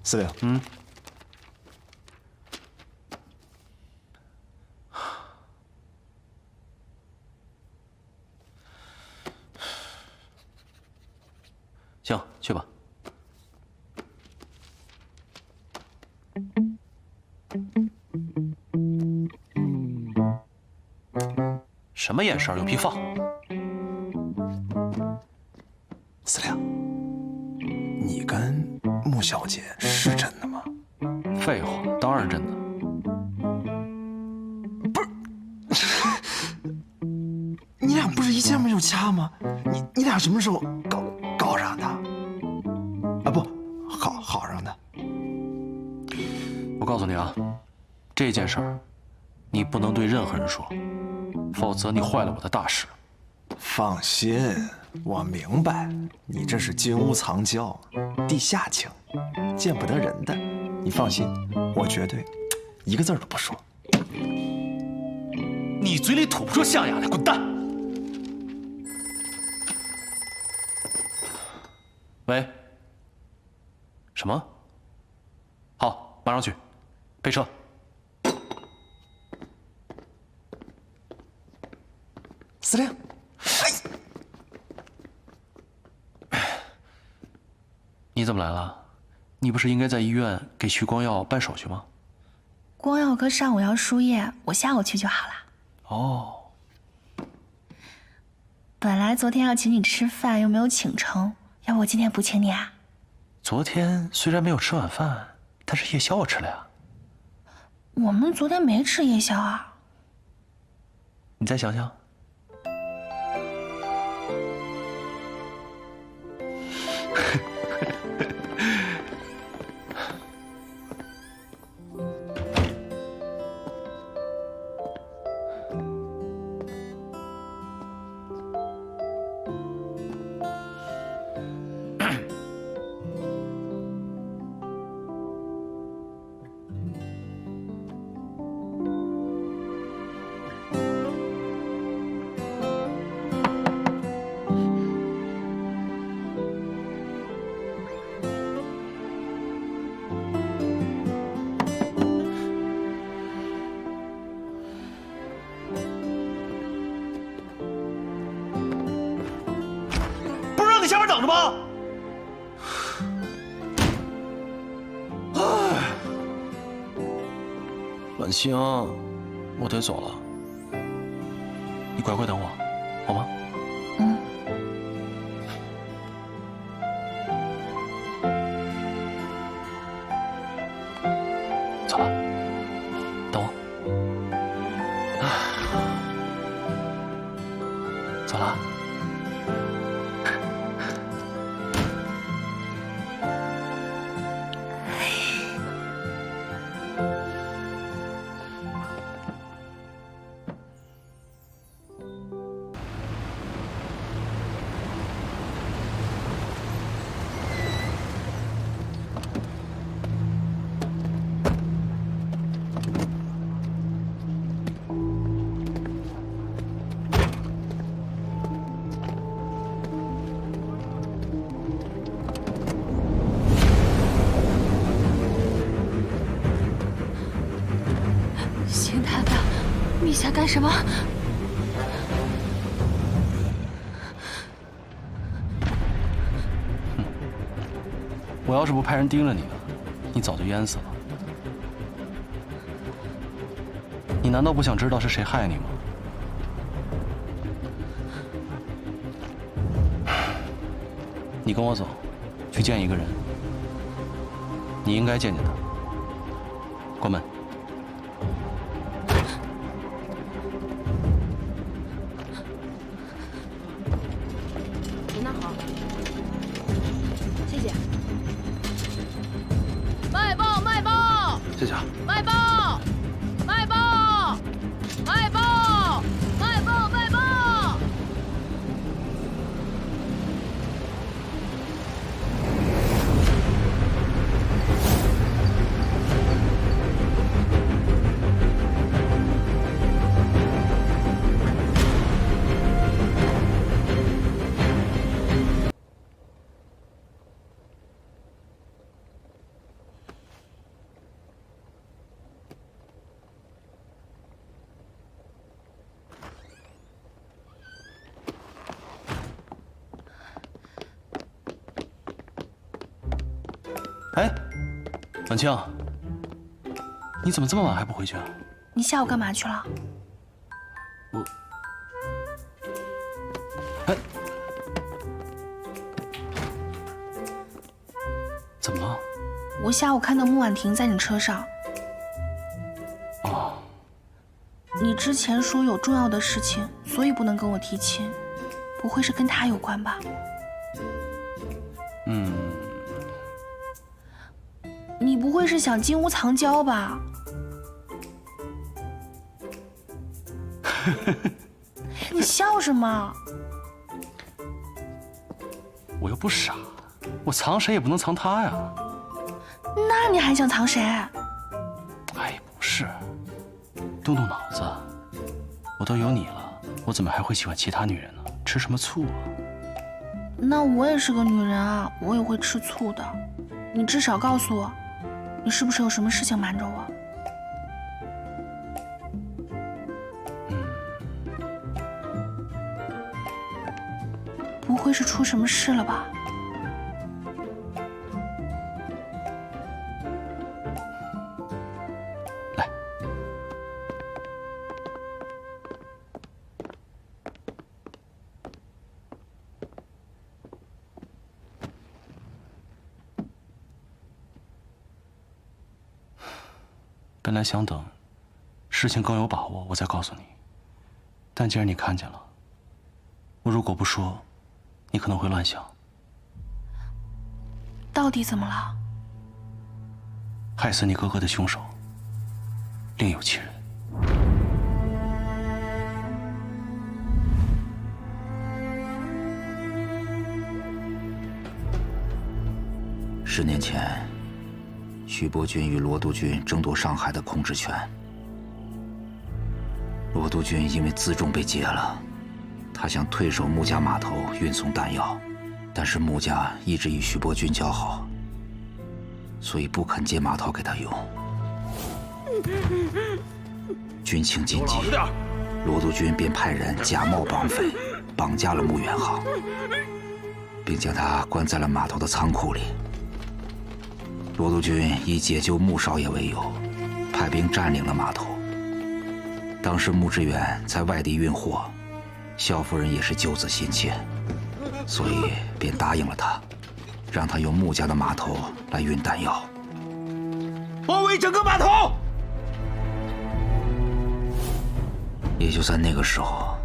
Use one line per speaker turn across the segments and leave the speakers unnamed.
司令，
行，去吧。什么眼神？有屁放！
司令，你跟穆小姐是真的吗？
废话，当然真的。
你俩不是一见面就掐吗？你俩什么时候搞上的？啊不，好上的。
我告诉你啊，这件事儿，你不能对任何人说，否则你坏了我的大事。
放心，我明白，你这是金屋藏娇，地下情，见不得人的。你放心，我绝对一个字都不说。
你嘴里吐不出象牙来，滚蛋！喂？什么？好，马上去，备车。
司令，
你怎么来了？你不是应该在医院给徐光耀办手续吗？
光耀哥上午要输液，我下午去就好了。
哦，
本来昨天要请你吃饭，又没有请成，要不我今天补请你啊？
昨天虽然没有吃晚饭，但是夜宵我吃了呀。
我们昨天没吃夜宵啊。
你再想想。下边等着吧。哎，婉清，我得走了，你乖乖等我，好吗？
嗯。
走了，等我。走了。
邢太太，你想干什么？
我要是不派人盯着你呢，你早就淹死了。你难道不想知道是谁害你吗？你跟我走，去见一个人。你应该见见他。关门。
您那好，谢谢。卖报，卖报！
谢谢啊。
卖报，卖报，卖报，卖报，卖报！
哎，婉清，你怎么这么晚还不回去啊？
你下午干嘛去了？
哎，怎么了？
我下午看到穆婉婷在你车上。
哦，
你之前说有重要的事情，所以不能跟我提亲，不会是跟她有关吧？
嗯，
你不会是想金屋藏娇吧？你笑什么？
我又不傻，我藏谁也不能藏他呀。
那你还想藏谁？
哎，不是，动动脑子，我都有你了，我怎么还会喜欢其他女人呢？吃什么醋啊？
那我也是个女人啊，我也会吃醋的。你至少告诉我，你是不是有什么事情瞒着我？不会是出什么事了吧？
来，本来想等事情更有把握我再告诉你，但既然你看见了，我如果不说，你可能会乱想。
到底怎么了？
害死你哥哥的凶手另有其人。
10年前，徐伯钧与罗督军争夺上海的控制权。罗督军因为辎重被劫了，他想退守穆家码头运送弹药，但是穆家一直与徐伯钧交好，所以不肯借码头给他用。军情紧急，罗督军便派人假冒绑匪，绑架了穆远航，并将他关在了码头的仓库里。罗督军以解救穆少爷为由，派兵占领了码头。当时穆志远在外地运货，萧夫人也是救子心切，所以便答应了他，让他用穆家的码头来运弹药。
包围整个码头！
也就在那个时候，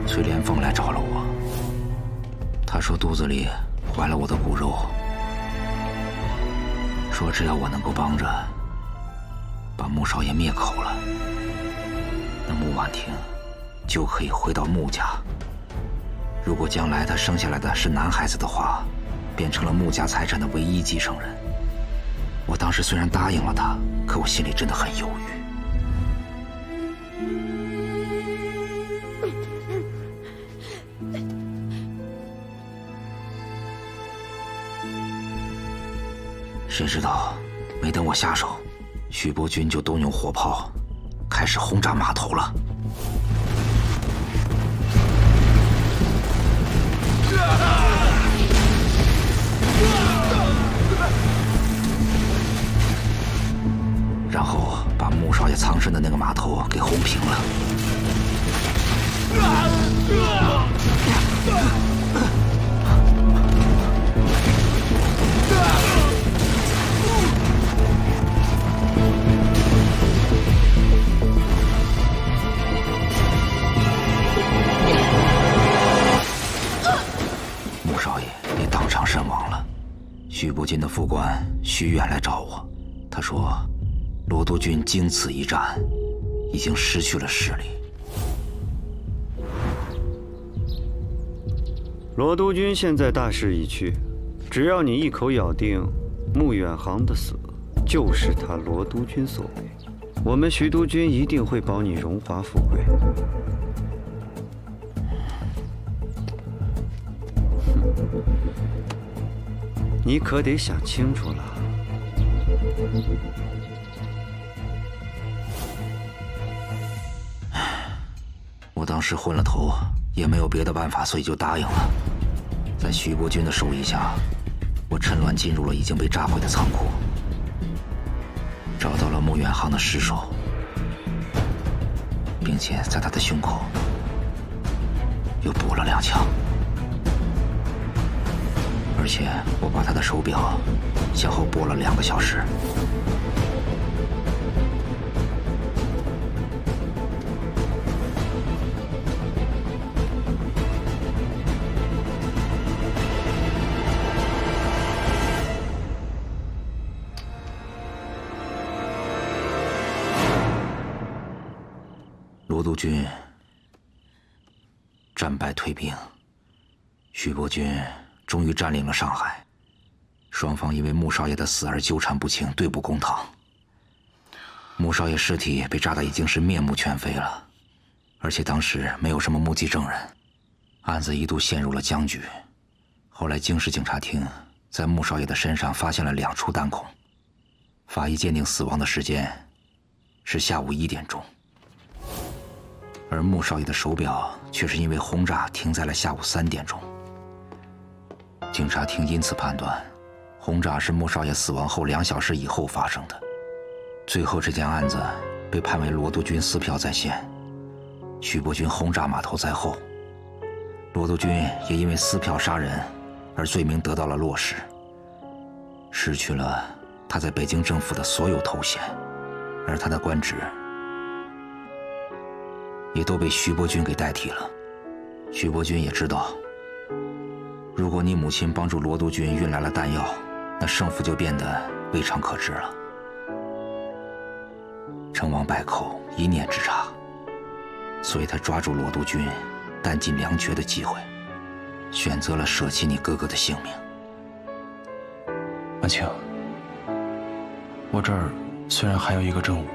崔连凤来找了我。他说肚子里怀了我的骨肉，说只要我能够帮着把穆少爷灭口了，那穆婉婷就可以回到穆家。如果将来他生下来的是男孩子的话，变成了穆家财产的唯一继承人。我当时虽然答应了他，可我心里真的很犹豫。谁知道，没等我下手，徐伯钧就动用火炮，开始轰炸码头了。然后把穆少爷藏身的那个码头给轰平了。穆少爷也当场身亡了。徐伯钧的副官徐远来找我，他说罗督军经此一战，已经失去了势力。
罗督军现在大势已去，只要你一口咬定穆远航的死就是他罗督军所为，我们徐督军一定会保你荣华富贵。你可得想清楚了。
我当时昏了头，也没有别的办法，所以就答应了。在徐伯钧的授意下，我我趁乱进入了已经被炸毁的仓库，找到了穆远航的尸首，并且在他的胸口又补了2枪，而且我把他的手表向后拨了2个小时。罗督军战败退兵，徐伯钧终于占领了上海。双方因为穆少爷的死而纠缠不清，对簿公堂。穆少爷尸体被炸得已经是面目全非了，而且当时没有什么目击证人，案子一度陷入了僵局。后来京市警察厅在穆少爷的身上发现了2处弹孔，法医鉴定死亡的时间是下午1点钟。而穆少爷的手表却是因为轰炸停在了下午3点钟。警察厅因此判断，轰炸是穆少爷死亡后2小时以后发生的。最后这件案子被判为罗督军撕票在先，徐伯钧轰炸码头在后。罗督军也因为撕票杀人而罪名得到了落实，失去了他在北京政府的所有头衔，而他的官职也都被徐伯钧给代替了。徐伯钧也知道，如果你母亲帮助罗督军运来了弹药，那胜负就变得未尝可知了。成王败寇，一念之差，所以他抓住罗督军弹尽粮绝的机会，选择了舍弃你哥哥的性命。
婉清，我这儿虽然还有一个证物，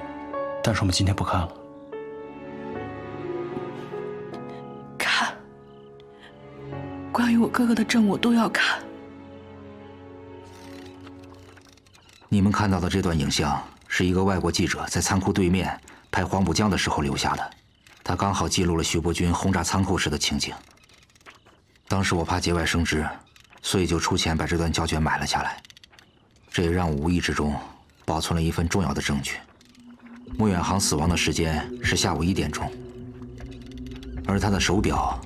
但是我们今天不看了。
看，关于我哥哥的证我都要看。
你们看到的这段影像是一个外国记者在仓库对面拍黄浦江的时候留下的，他刚好记录了徐伯钧轰炸仓库时的情景。当时我怕节外生枝，所以就出钱把这段胶卷买了下来，这也让我无意之中保存了一份重要的证据。穆远航死亡的时间是下午1点钟，而他的手表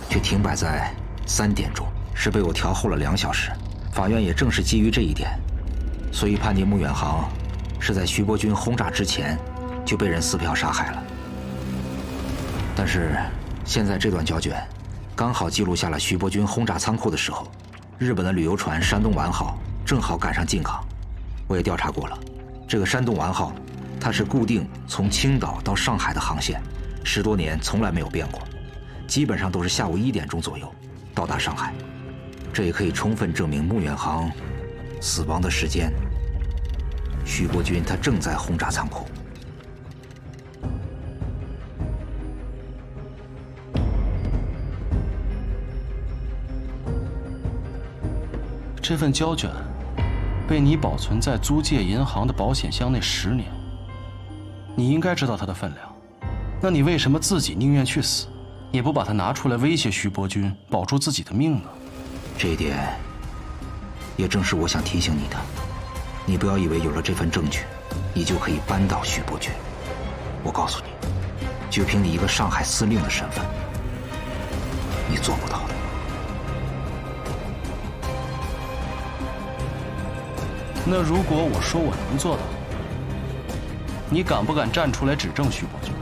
却停摆在3点钟，是被我调后了2小时。法院也正是基于这一点，所以判定穆远航是在徐伯钧轰炸之前就被人撕票杀害了。但是现在这段胶卷刚好记录下了徐伯钧轰炸仓库的时候，日本的旅游船山东丸号正好赶上进港。我也调查过了，这个山东丸号它是固定从青岛到上海的航线，10多年从来没有变过，基本上都是下午1点钟左右到达上海。这也可以充分证明穆远航死亡的时间，徐伯钧他正在轰炸仓库。
这份胶卷被你保存在租界银行的保险箱内10年，你应该知道它的分量，那你为什么自己宁愿去死，也不把它拿出来威胁徐伯钧，保住自己的命呢？
这一点也正是我想提醒你的，你不要以为有了这份证据，你就可以扳倒徐伯钧。我告诉你，就凭你一个上海司令的身份，你做不到的。
那如果我说我能做到，你敢不敢站出来指证徐伯钧？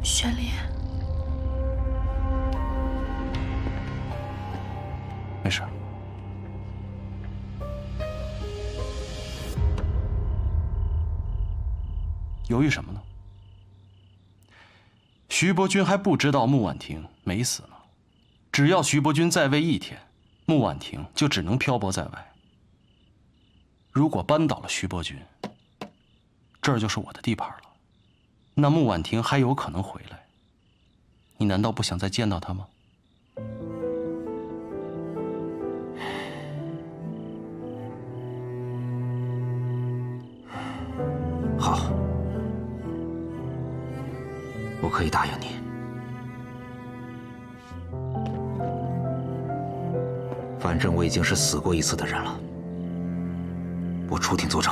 玄林，
没事。犹豫什么呢？徐伯钧还不知道穆婉婷没死呢，只要徐伯钧在位1天，穆婉婷就只能漂泊在外。如果扳倒了徐伯钧，这儿就是我的地盘了，那穆婉婷还有可能回来。你难道不想再见到她吗？
好，我可以答应你。反正我已经是死过一次的人了，我出庭作证。